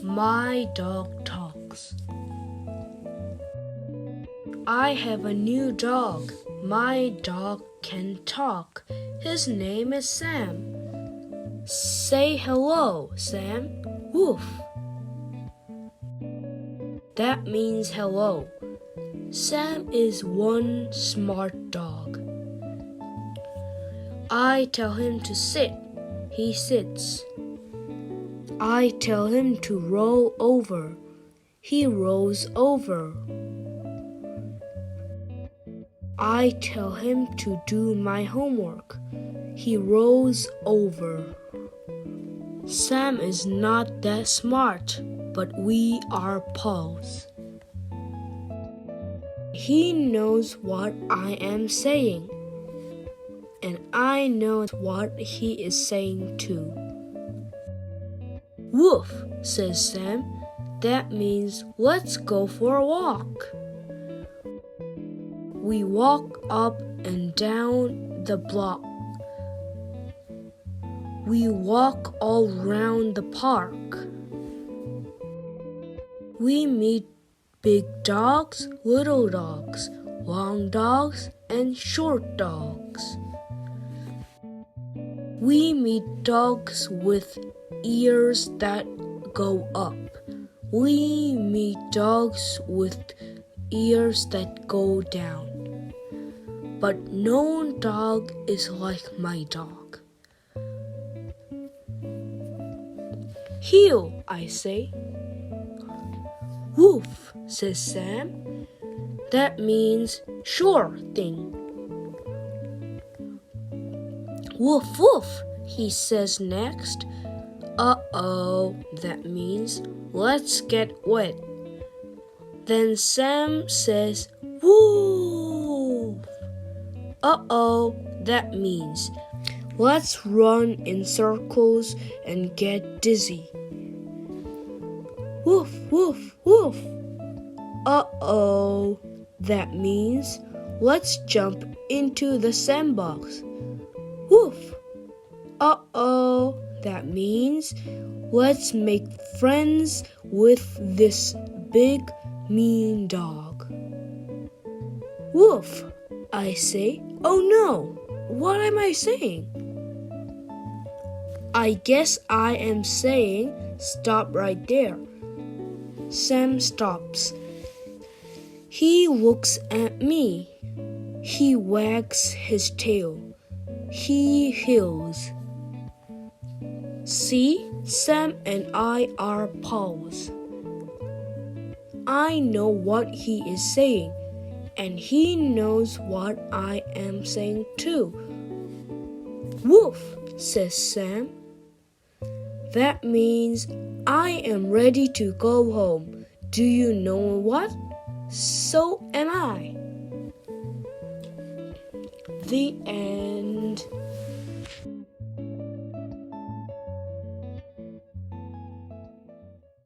My dog talks. I have a new dog. My dog can talk. His name is Sam. Say hello, Sam. Woof. That means hello. Sam is one smart dog. I tell him to sit. He sits. I tell him to roll over. He rolls over. I tell him to do my homework. He rolls over. Sam is not that smart, but we are pals. He knows what I am saying, and I know what he is saying too. Woof, says Sam. That means let's go for a walk. We walk up and down the block. We walk all around the park. We meet big dogs, little dogs, long dogs, and short dogs. We meet dogs with ears that go up. We meet dogs with ears that go down. But no dog is like my dog. Heel, I say. Woof, says Sam. That means sure thing. Woof, woof, he says next. Uh-oh, that means let's get wet. Then Sam says, woof. Uh-oh, that means let's run in circles and get dizzy. Woof, woof, woof. Uh-oh, that means let's jump into the sandbox. Woof. Uh-oh, that means let's make friends with this big, mean dog. Woof, I say. Oh no, what am I saying? I guess I am saying stop right there. Sam stops. He looks at me. He wags his tail. He heels. See, Sam and I are pals. I know what he is saying, and he knows what I am saying too. Woof, says Sam. That means I am ready to go home. Do you know what? So am I. The end.